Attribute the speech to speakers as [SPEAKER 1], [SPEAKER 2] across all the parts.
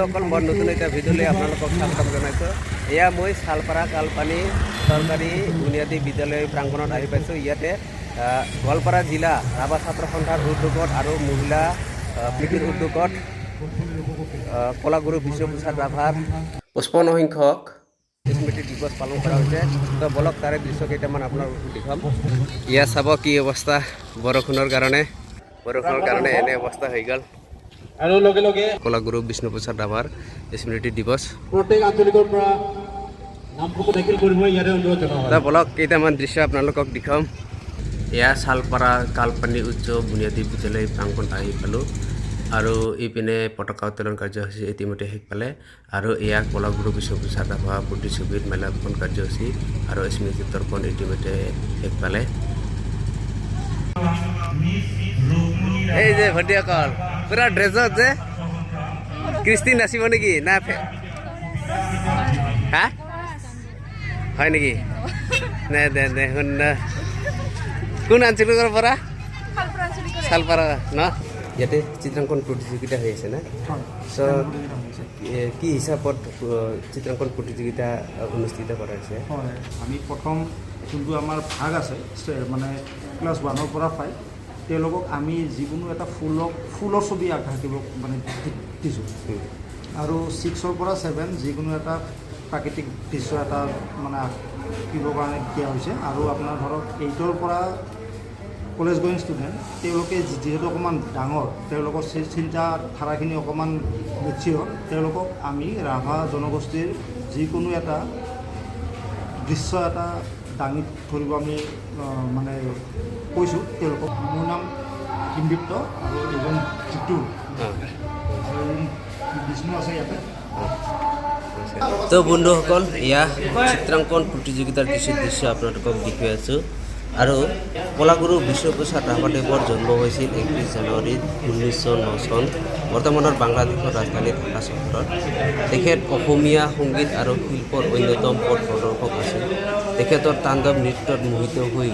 [SPEAKER 1] বন্ধুসকল মই নতুন এটা ভিডিঅ'লৈ আপোনালোকক স্বাগতম জনাইছোঁ। এয়া মই শালপাৰা কালপানী চৰকাৰী বুনিয়াদী বিদ্যালয় প্ৰাংগণত আহি পাইছোঁ। ইয়াতে গোৱালপাৰা জিলা ৰাভা ছাত্ৰ সন্থাৰ উদ্যোগত আৰু মহিলা প্ৰীতিৰ উদ্যোগত কলাগুৰু বিশ্বপ্ৰসাদ ৰাভাৰ 55 সংখ্যক স্মৃতি দিৱস পালন কৰা হৈছে। তো বলক তাৰে দৃশ্য কেইটামান আপোনালোকক দেখাম। ইয়া চাব কি অৱস্থা, বৰষুণৰ কাৰণে এনে অৱস্থা হৈ গ'ল।
[SPEAKER 2] আৰু লগে লগে
[SPEAKER 1] কলাগুৰু বিষ্ণুপ্ৰসাদ ৰাভাৰ স্মৃতি দিৱস
[SPEAKER 2] প্ৰত্যেক আঞ্চলিকৰ পৰা নামফলক দাখিল কৰিব ইয়াৰে অনুৰোধ জনাওঁ।
[SPEAKER 1] বলক কেইটামান দৃশ্য আপোনালোকক দেখাম। এয়া শালপাৰা কালপানী উচ্চ বুনিয়াদী বিদ্যালয় প্ৰাংগণ আহি পালোঁ আৰু ইপিনে পতাকা উত্তোলন কাৰ্যসূচী ইতিমধ্যে শেষ পালে আৰু এয়া কলাগুৰু বিশ্বপ্ৰসাদ ৰাভা প্ৰতিচ্ছবিত মাল্যাৰ্পণ কাৰ্যসূচী আৰু স্মৃতি তৰ্পণ ইতিমধ্যে শেষ পালে। এই যে ভণ্টিসকল পুৰা ড্ৰেছত যে কৃষ্টি নাচিব নেকি না হা হয় নেকি? নে দে দে শুন কোন আঞ্চলিকৰ পৰা? শালপাৰা ন? ইয়াতে চিত্ৰাংকন প্ৰতিযোগিতা হৈ আছে না? চ' কি হিচাপত চিত্ৰাংকন প্ৰতিযোগিতা অনুষ্ঠিত কৰা হৈছে?
[SPEAKER 2] হয়, আমি প্ৰথম যোনটো আমাৰ ভাগ আছে মানে ক্লাছ 1ৰ পৰা পায় তেওঁলোকক আমি যিকোনো এটা ফুলৰ ছবি আঁকিব মানে দিছোঁ আৰু 6ৰ পৰা 7 যিকোনো এটা প্ৰাকৃতিক দৃশ্য এটা মানে আঁকিবৰ কাৰণে দিয়া হৈছে আৰু আপোনাৰ ধৰক 8ৰ পৰা কলেজ গোয়িং ষ্টুডেণ্ট তেওঁলোকে যিহেতু অকণমান ডাঙৰ, তেওঁলোকৰ চিন্তাধাৰাখিনি অকণমান মেচিয়ৰ, তেওঁলোকক আমি ৰাভা জনগোষ্ঠীৰ যিকোনো এটা দৃশ্য এটা দাঙি ধৰিব আমি মানে কৈছোঁ তেওঁলোকক। মোৰ নাম হিমদীপ্ত আৰু এজন জিতু বিষ্ণু আছে ইয়াতে।
[SPEAKER 1] তো বন্ধুসকল এয়া চিত্ৰাংকন প্ৰতিযোগিতাৰ কিছু দৃশ্য আপোনালোকক দেখুৱাই আছোঁ। আৰু কলাগুৰু বিশ্বপ্ৰসাদ ৰাভাদেৱৰ জন্ম হৈছিল 31 জানুৱাৰী 1909 চন বৰ্তমানৰ বাংলাদেশৰ ৰাজধানী ঢাকা চহৰত। তেখেত অসমীয়া সংগীত আৰু শিল্পৰ অন্যতম পথ প্ৰদৰ্শক আছিল। তেখেতৰ তাণ্ডৱ নৃত্যত মোহিত হৈ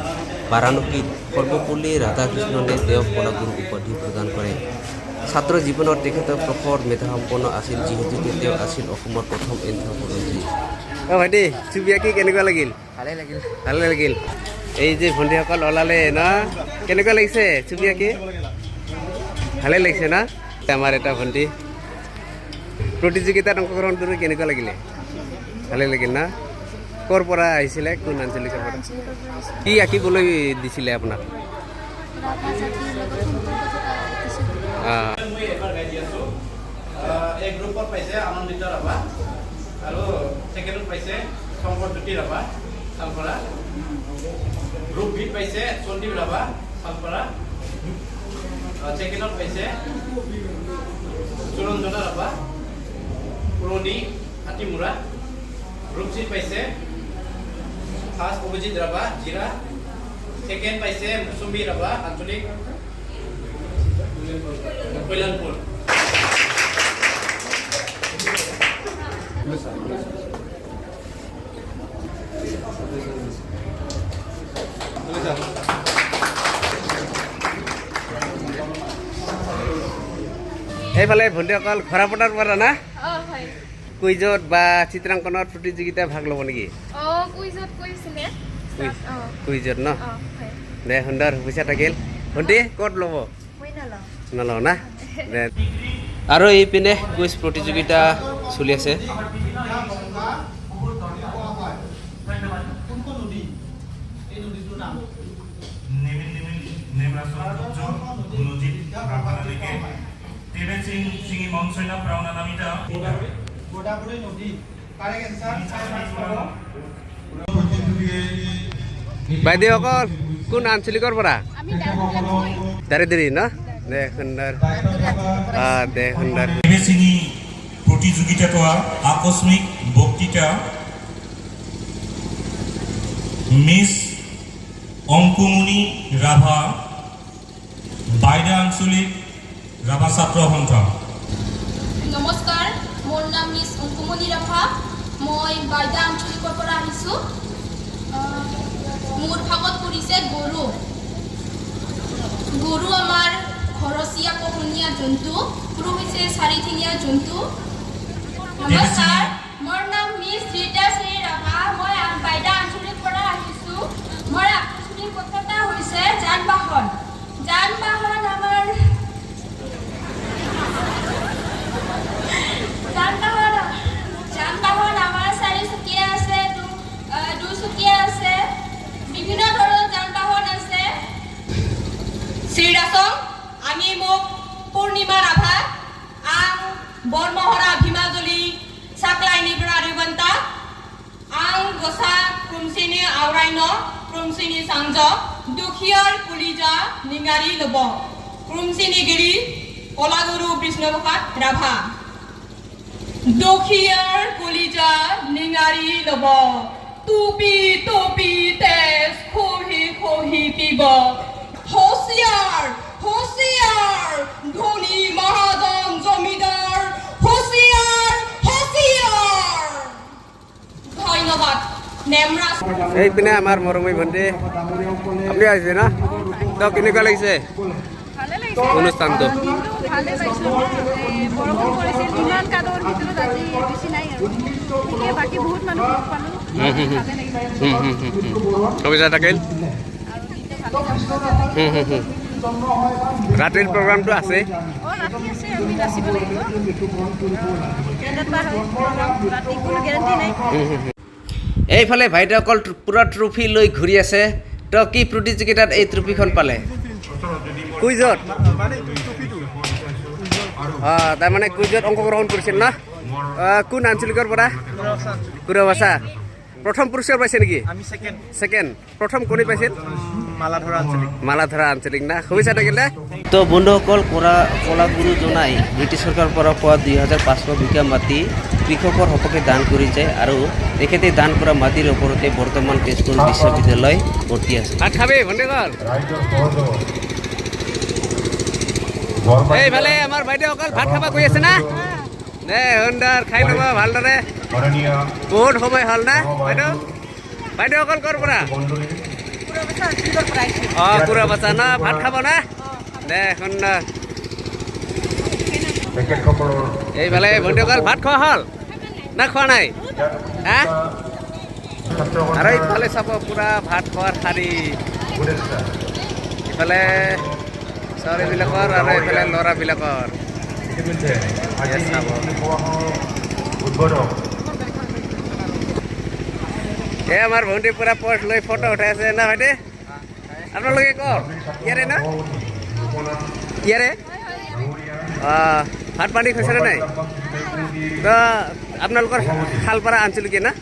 [SPEAKER 1] বাৰাণসীত সৰ্বপল্লী ৰাধাকৃষ্ণনে তেওঁক কলাগুৰু উপাধি প্ৰদান কৰে। ছাত্ৰ জীৱনত তেখেতৰ প্ৰখৰ মেধাসম্পন্ন আছিল, যিহেতু তেওঁ আছিল অসমৰ প্ৰথম এন্থ্ৰপলজি। অঁ ভাইটি, ছবি আঁকি কেনেকুৱা লাগিল? ভালে লাগিল। এই যে ভণ্টিসকল ওলালে ন, কেনেকুৱা লাগিছে ছবি আঁকি? ভালে লাগিছে না? আমাৰ এটা ভণ্টি প্ৰতিযোগিতাত অংশগ্ৰহণ কৰি কেনেকুৱা লাগিলে? ভালে লাগিল না? ক'ৰ পৰা আহিছিলে, কোন আঞ্চলিকৰ পৰা? কি আঁকিবলৈ দিছিলে আপোনাক?
[SPEAKER 3] এই গ্ৰুপত পাইছে আনন্দিত ৰাভা আৰু ছেকেণ্ডত পাইছে শংকৰজ্যোতি ৰাভা শালপাৰা। গ্ৰুপ বিত পাইছে সন্দীপ ৰাভা শালপাৰা। ছেকেণ্ডত পাইছে সুৰঞ্জনা ৰাভা পুৰণি হাতীমুৰা। গ্ৰুপ চিত পাইছে ফাৰ্ষ্ট অভিজিত ৰাভা জিৰা। ছেকেণ্ড পাইছে মৌচুমী ৰাভা আঞ্চলিক কল্যাণপুৰ।
[SPEAKER 1] এইফালে ভণ্টিসকল ঘৰাপটাৰ পৰা না? কুইজত বা চিত্ৰাংকনত প্ৰতিযোগিতা ভাগ ল'ব নেকি? কুইজত ন? দে সুন্দৰ, পইচা থাকিল। ভণ্টি ক'ত ল'ব? নলওঁ না? দে আৰু এইপিনে কুইজ প্ৰতিযোগিতা চলি আছে। বাইদেউসকল কোন আঞ্চলিকৰ পৰা? দাৰিদ্ৰী ন? দে সুন্দৰ, দে সুন্দৰ।
[SPEAKER 4] প্ৰতিযোগিতাটো আকস্মিক বক্তৃতা মিছ অংকুমণি ৰাভা বাইদা আঞ্চলিক ৰাভা ছাত্ৰ সন্থা।
[SPEAKER 5] নমস্কাৰ, মোৰ নাম মিছ অংকুমণি ৰাভা। মই বাইদা আঞ্চলিকৰ পৰা আহিছোঁ। মোৰ ভাগত পৰিছে গৰু। গৰু আমাৰ ঘৰচীয়া পোহনীয়া জন্তু। গৰু হৈছে চাৰিঠেঙীয়া জন্তু। নমস্কাৰ মোৰ নাম মিছ ৰীতা শ্ৰী ৰাভা মই বাইদা আঞ্চলিক পৰা আহিছোঁ মোৰ আকস্মিক কথাটা হৈছে যান বাহন আমাৰ চাৰিচকীয়া আছে দুচকীয়া আছে বিভিন্ন ধৰণৰ যান বাহন আছে শ্ৰীৰাসং আমি মোক পূৰ্ণিমা ৰাভা আং বৰমহৰা ভীমাজলি সাকলাইনি ব্ৰাৰিবন্তা আং গসা ক্ৰুমচিনি আওৰাইন ক্ৰুমচিনি সাংজ দুখিয়াৰ কুলিজা নিঙাৰি লব ক্ৰুমচিনি গিৰি কলাগুৰু বিষ্ণুপ্ৰসাদ ৰাভা দুখিয়াৰ কুলিজা নিঙাৰি লব টুপি টুপি তেজ খহি খহি পিব হোশিয়াৰ হোশিয়াৰ ধনী মহাজন জমিদাৰ হোশিয়াৰ হোশিয়াৰ ধন্যবাদ নেমৰাজ
[SPEAKER 1] এইপিনে আমাৰ মৰমী ভণ্টি আপুনি আহিছে না তো কেনেকুৱা লাগিছে
[SPEAKER 6] ভালে লাগিছে
[SPEAKER 1] অনুষ্ঠানটো
[SPEAKER 6] কিন্তু ভালে পাইছোঁ বৰষুণ পৰিছিল ইমান কাদৰ ভিতৰত আজি বেছি নাই আৰু ঠিকে বাকী বহুত মানুহ লগ পালোঁ ভালে লাগিছে
[SPEAKER 1] কবিতা থাকিল
[SPEAKER 6] আৰু দিনটো ভালে
[SPEAKER 1] ৰাতিৰ প্ৰগ্ৰামটো আছে
[SPEAKER 6] অঁ ৰাতি আছে আমি নাচিব লাগিব কেইটাত বা হয় ৰাতি কোনো গেৰেণ্টি নাই
[SPEAKER 1] এইফালে ভাইদেউসকল পূৰা ট্ৰফি লৈ ঘূৰি আছে তো কি প্ৰতিযোগিতাত এই ট্ৰফিখন পালে কুইজত তাৰমানে কুইজত অংশগ্ৰহণ কৰিছিল না কোন আঞ্চলিকৰ পৰা কুৰাবাচা প্ৰথম পুৰস্কাৰ পাইছে নেকি ছেকেণ্ড প্ৰথম কোনে পাইছিল মালাধৰা আঞ্চলিক না শুভেচ্ছা থাকিলে তো বন্ধুসকল কলাগুৰু জনাই ব্ৰিটিছ চৰকাৰৰ পৰা পোৱা 2500 বিঘা মাটি কৃষকৰ সপক্ষে দান কৰি যায় আৰু তেখেতে দান কৰা মাটিৰ ওপৰতে বৰ্তমান তেজপুৰ বিশ্ববিদ্যালয় ভৰ্তি আছে ভাত খাবি ভণ্টিসকল এইফালে আমাৰ বাইদেউসকল ভাত খাব গৈ আছে না দে সুন্দৰ খাই ল'ব ভালদৰে বহুত সময় হ'ল না বাইদেউসকল ক'ৰ পৰা অঁ কুৰাবাচা না ভাত খাব না দে সুন্দৰ এইফালে ভণ্টিসকল ভাত খোৱা হ'ল না খোৱা নাই হা আৰু এইফালে চাব পূৰা ভাত খোৱাৰ শাৰী ইফালে ছোৱালীবিলাকৰ আৰু এইফালে ল'ৰাবিলাকৰ এই আমাৰ ভণ্টি পূৰা পষ্ট লৈ ফটো উঠাই আছে না ভাইটি আপোনালোকে কওক ইয়াৰে না ইয়াৰে অঁ ভাত পানী খাইছেনে নাই তো আপোনালোকৰ শালপাৰা আঞ্চলিকে না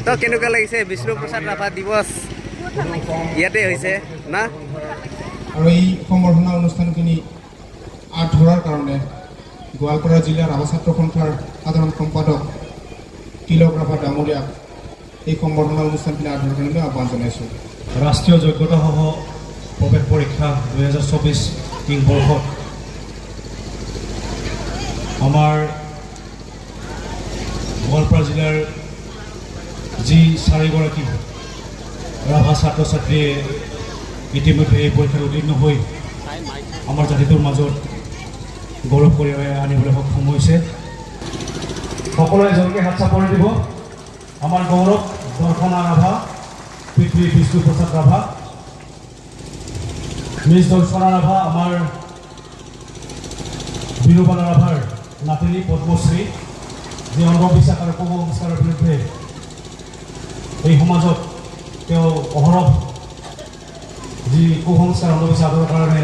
[SPEAKER 1] তো কেনেকুৱা লাগিছে বিষ্ণুপ্ৰসাদ ৰাভা দিৱস ইয়াতে হৈছে না
[SPEAKER 7] আৰু এই সম্বৰ্ধনা অনুষ্ঠানখিনি আঁত ধৰাৰ কাৰণে গোৱালপাৰা জিলাৰ ৰাভা ছাত্ৰ সন্থাৰ সাধাৰণ সম্পাদক তিলক ৰাভা ডাঙৰীয়াক এই সম্বৰ্ধনা অনুষ্ঠানখিনি আঁত ধৰাৰ কাৰণে আহ্বান জনাইছোঁ
[SPEAKER 8] ৰাষ্ট্ৰীয় যোগ্যতাসহ প্ৰৱেশ পৰীক্ষা 2024 বৰ্ষত আমাৰ গোৱালপাৰা জিলাৰ যি 4গৰাকী ৰাভা ছাত্ৰ ছাত্ৰীয়ে ইতিমধ্যে এই পৰীক্ষাত উত্তীৰ্ণ হৈ আমাৰ জাতিটোৰ মাজত গৌৰৱ কঢ়িয়াই আনিবলৈ সক্ষম হৈছে সকলোৱে এজনকে হাত চাপৰি দিব আমাৰ গৌৰৱ দৰ্শনা ৰাভা পিতৃ বিষ্ণুপ্ৰসাদ ৰাভা মিছ দৰ্শনা ৰাভা আমাৰ বিৰুবালা ৰাভাৰ নাতিনী পদ্মশ্ৰী যি অন্ধবিশ্বাস আৰু কুসংস্কাৰৰ বিৰুদ্ধে এই সমাজত তেওঁ অহৰহ যি কুসংস্কাৰ অন্ধবিশ্বাস আঁতৰৰ কাৰণে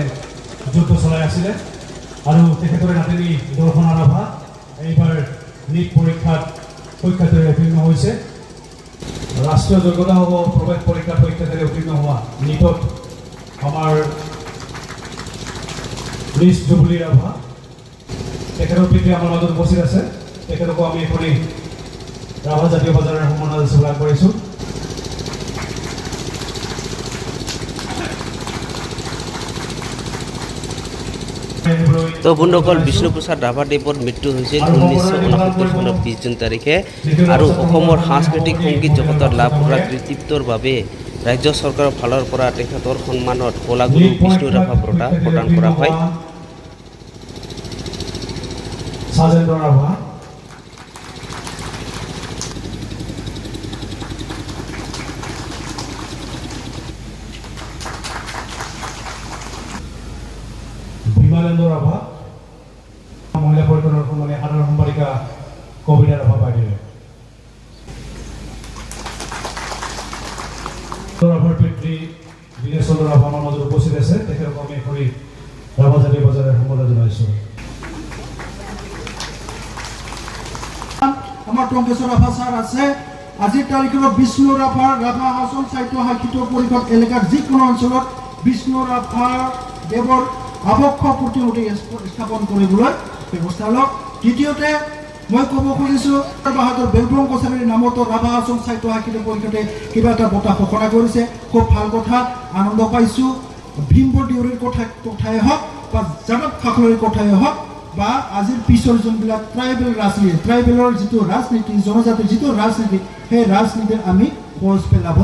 [SPEAKER 8] যুদ্ধ চলাই আছিলে আৰু তেখেতৰে নাতিনী দৰ্শনা ৰাভা এইবাৰ নীট পৰীক্ষাত পৰীক্ষাটোৰে উত্তীৰ্ণ হৈছে ৰাষ্ট্ৰীয় যোগ্যতা হ'ব প্ৰৱেশ পৰীক্ষাটোৰে উত্তীৰ্ণ হোৱা নীটত আমাৰ মিছ জুবলি ৰাভা তেখেতৰ পিতৃ আমাৰ মাজত উপস্থিত আছে তেখেতকো আমি এখনি ৰাভা জাতীয় বজাৰৰ সম্মাননা জনাইছোঁ আগবাঢ়িছোঁ
[SPEAKER 1] তো বন্ধুসকল বিষ্ণুপ্ৰসাদ ৰাভাদেৱৰ মৃত্যু হৈছিল 1969 চনৰ 20 জুন তাৰিখে আৰু অসমৰ সাংস্কৃতিক সংগীত জগতত লাভ কৰা কৃতিত্বৰ বাবে ৰাজ্য চৰকাৰৰ ফালৰ পৰা তেখেতৰ সন্মানত কলাগুৰু বিষ্ণু ৰাভা বঁটা প্ৰদান কৰা হয়
[SPEAKER 8] সোনালেন্দু ৰাভা, মহিলা পৰিষদৰ সন্মানীয় সাধাৰণ সম্পাদিকা কবিতা ৰাভা বাইদেউ, ৰাভাৰ পিতৃ দীনেশ চন্দ্ৰ ৰাভা আমাৰ মাজত উপস্থিত আছে। তেখেতক আমি কৰি ৰাভা জাতীয় বজাৰে সম্বোধন জনাইছোঁ।
[SPEAKER 2] আমাৰ টংকেশ্বৰ ৰাভা ছাৰ আছে। আজিৰ তাৰিখত বিষ্ণু ৰাভাৰ ৰাভা হাছন সাহিত্য সাহিত্য পৰিষদ এলেকাৰ যিকোনো অঞ্চলত বিষ্ণু ৰাভা দেৱৰ আবক্ষ প্ৰতিমূৰ্তি স্থাপন কৰিবলৈ ব্যৱস্থা লওক। দ্বিতীয়তে মই ক'ব খুজিছোঁ, বাহাদুৰ বেলবং কছাৰীৰ নামতো ৰাভা হাছন সাহিত্য সাহিত্য পৰিষদে কিবা এটা বঁটা ঘোষণা কৰিছে। খুব ভাল কথা, আনন্দ পাইছোঁ। ভীমবৰ দেউৰীৰ কথাই হওক বা যাদৱ খাখৰীৰ কথাই হওক বা আজিৰ পিছৰ যোনবিলাক ট্ৰাইবেলৰ যিটো ৰাজনীতি, জনজাতিৰ যিটো ৰাজনীতি, সেই ৰাজনীতিৰ আমি খোজ পেলাব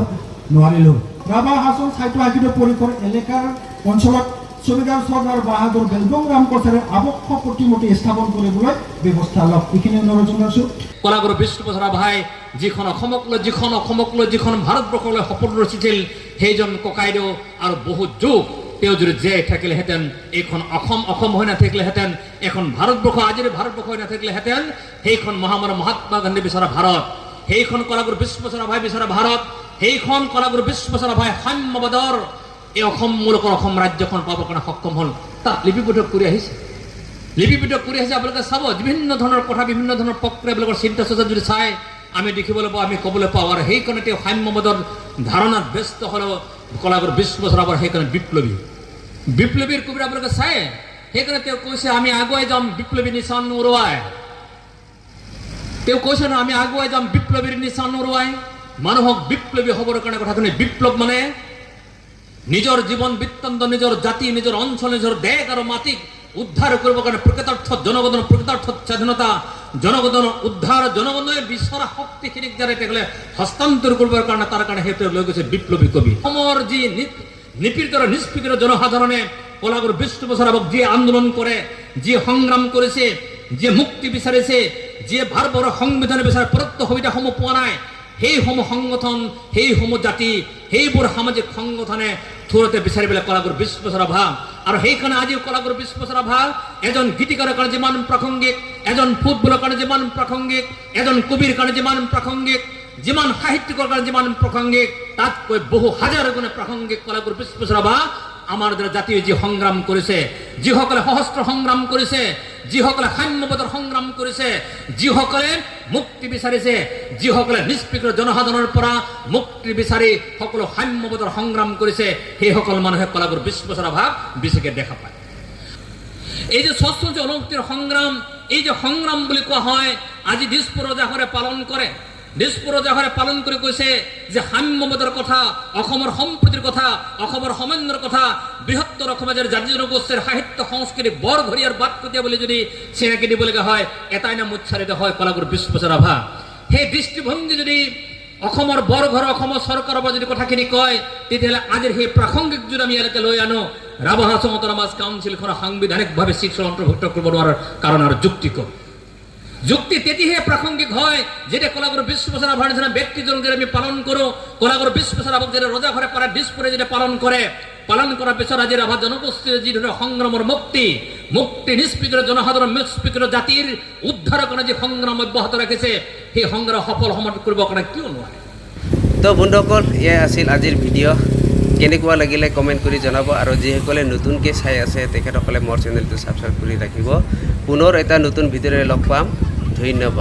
[SPEAKER 2] নোৱাৰিলোঁ। ৰাভা হাছন সাহিত্য সাহিত্য পৰিষদ এলেকাৰ অঞ্চলত ছবিদাৰ চৰ্দাৰ বাহাদুৰ বেলবং ৰাম কছাৰীৰ আবক্ষ প্ৰতিমূৰ্তি স্থাপন কৰিবলৈ ব্যৱস্থা লওক। এইখিনি অনুৰোধ জনাইছোঁ।
[SPEAKER 9] কলাগুৰু বিষ্ণুপ্ৰসাদ ৰাভাই যিখন অসমক লৈ যিখন ভাৰতবৰ্ষলৈ সপোন ৰচিছিল, সেইজন ককাইদেউ আৰু বহুত যুগ তেওঁ যদি জীয়াই থাকিলেহেঁতেন, এইখন অসম হৈ নাথাকিলেহেঁতেন, এখন ভাৰতবৰ্ষ আজিৰ ভাৰতবৰ্ষ হৈ নাথাকিলেহেঁতেন, সেইখন মহামানৱ মহাত্মা গান্ধী বিচৰা ভাৰত, সেইখন কলাগুৰু বিষ্ণুপ্ৰসাদ ৰাভাই বিচৰা ভাৰত, সেইখন কলাগুৰু বিষ্ণুপ্ৰসাদ ৰাভাই সাম্যবাদৰ এই অসম মূলকৰ অসম ৰাজ্যখন পাবৰ কাৰণে সক্ষম হ'ল। তাত লিপিবদ্ধ কৰি আহিছে। আপোনালোকে চাব, বিভিন্ন ধৰণৰ কথা, বিভিন্ন ধৰণৰ প্ৰক্ৰিয়া, আপোনালোকৰ চিন্তা চৰ্চা যদি চাই আমি দেখিবলৈ পাওঁ, আমি ক'বলৈ পাওঁ। আৰু সেইকাৰণে তেওঁ সাম্যবাদৰ ধাৰণাত ব্যস্ত হ'লেও কলাগুৰু বিষ্ণুপ্ৰসাদ ৰাভাৰ সেইকাৰণে বিপ্লৱীৰ কবিতা আপোনালোকে চাই। সেইকাৰণে তেওঁ কৈছে আমি আগুৱাই যাম বিপ্লৱী নিচান উৰুৱাই। তেওঁ কৈছে ন, আমি আগুৱাই যাম বিপ্লৱীৰ নিচান উৰুৱাই। মানুহক বিপ্লৱী হ'বৰ কাৰণে কথাখিনি, বিপ্লৱ মানে নিজৰ জীৱন বৃত্তান্ত, নিজৰ জাতি, নিজৰ অঞ্চল, নিজৰ দেশ আৰু মাটিক উদ্ধাৰ কৰিবৰ কাৰণে প্ৰকৃতাৰ্থত জনগণৰ প্ৰকৃতাৰ্থত স্বাধীনতা, জনগণৰ উদ্ধাৰ, জনগণে বিচৰা শক্তিখিনিক যাতে তেখেতে হস্তান্তৰ কৰিবৰ কাৰণে, তাৰ কাৰণে সেইটো লৈ গৈছে বিপ্লৱী কবি। অসমৰ যি নিপীড়িত নিষ্পীড়িত জনসাধাৰণে কলাগুৰু বিষ্ণুপ্ৰসাদ ৰাভাক যিয়ে আন্দোলন কৰে, যিয়ে সংগ্ৰাম কৰিছে, যিয়ে মুক্তি বিচাৰিছে, যিয়ে ভাৰতবৰ্ষৰ সংবিধান বিচাৰে প্ৰদত্ত সুবিধাসমূহ পোৱা নাই, সেইসমূহ সংগঠন, সেইসমূহ জাতি, সেইবোৰ সামাজিক সংগঠনে থোৰতে বিচাৰি পেলাই কলাগুৰু বিষ্ণুপ্ৰসাদ ৰাভা। আৰু সেইকাৰণে আজি কলাগুৰু বিষ্ণুপ্ৰসাদ ৰাভা এজন গীতিকাৰৰ কাৰণে যিমান প্ৰাসংগিক, এজন ফুটবলৰ কাৰণে যিমান প্ৰাসংগিক, এজন কবিৰ কাৰণে যিমান প্ৰাসংগিক, যিমান সাহিত্যিকৰ কাৰণে যিমান প্ৰাসংগিক, তাতকৈ বহু হাজাৰ গুণে প্ৰাসংগিক কলাগুৰু বিষ্ণুপ্ৰসাদ ৰাভা আমাৰ দ্বাৰা জাতিয়ে যি সংগ্ৰাম কৰিছে, যিসকলে সহস্ৰ সংগ্ৰাম কৰিছে, যিসকলে সাম্যবাদৰ সংগ্ৰাম কৰিছে, যিসকলে মুক্তি বিচাৰিছে, যিসকলে নিষ্পীড়িত জনসাধাৰণৰ পৰা মুক্তি বিচাৰি সকলো সাম্যবাদৰ সংগ্ৰাম কৰিছে, সেইসকল মানুহে কলাগুৰু বিষ্ণুপ্ৰসাদ ৰাভাক বেছিকৈ দেখা পায়। এই যে সশস্ত্ৰ অনুভূতিৰ সংগ্ৰাম, এই যে সংগ্ৰাম বুলি কোৱা হয়, আজি দিছপুৰ ৰজাঘৰে পালন কৰে। দিছপুৰ ৰজাঘৰে পালন কৰি কৈছে যে সাম্যবাদৰ কথা, অসমৰ সম্প্ৰীতিৰ কথা, অসমৰ সমন্বয়ৰ কথা, বৃহত্তৰ অসমৰ জাতি জনগোষ্ঠীৰ সাহিত্য সংস্কৃতি বৰ ঘৰিয়াৰ বাট কটীয়া বুলি যদি চিনাকি দিবলগীয়া হয়, এটাই নাম উচ্চাৰিত হয়, কলাগুৰু বিষ্ণুপ্ৰসাদ ৰাভা। সেই দৃষ্টিভংগী যদি অসমৰ বৰঘৰ, অসমৰ চৰকাৰৰ পৰা যদি কথাখিনি কয়, তেতিয়াহ'লে আজিৰ সেই প্ৰাসংগিক যদি আমি ইয়ালৈকে লৈ আনো, ৰাভা হাছন অট'নমাছ কাউন্সিলখনক সাংবিধানিকভাৱে শিক্ষাৰ অন্তৰ্ভুক্ত কৰিব নোৱাৰাৰ কাৰণ আৰু যুক্তি ক'ত? যুক্তি তেতিয়াহে প্ৰাসংগিক হয় যেতিয়া কলাগুৰু বিষ্ণুপ্ৰসাদ ৰাভাৰ নিচিনা ব্যক্তিজনক যদি আমি পালন কৰোঁ, কলাগুৰু বিষ্ণুপ্ৰসাদ ৰাভাক যদি ৰজাঘৰে পাৰা দিছপুৰে যদি পালন কৰে, পালন কৰাৰ পিছত আজি ৰাভা জনগোষ্ঠীৰ যি ধৰণৰ সংগ্ৰামৰ মুক্তি নিষ্পীড়িত জনসাধাৰণ, নিষ্পীড়িত জাতিৰ উদ্ধাৰৰ কাৰণে যি সংগ্ৰাম অব্যাহত ৰাখিছে, সেই সংগ্ৰাম সফল সমাপ্ত কৰিবৰ কাৰণে কিয় নোৱাৰে?
[SPEAKER 1] তো বন্ধুসকল, এয়াই আছিল আজিৰ ভিডিঅ'। কেনেকুৱা লাগিলে কমেণ্ট কৰি জনাব, আৰু যিসকলে নতুনকৈ চাই আছে তেখেতসকলে মোৰ চেনেলটো ছাবস্ক্ৰাইব কৰি ৰাখিব। পুনৰ এটা নতুন ভিডিঅ'ৰে লগ পাম। ধন্যবাদ।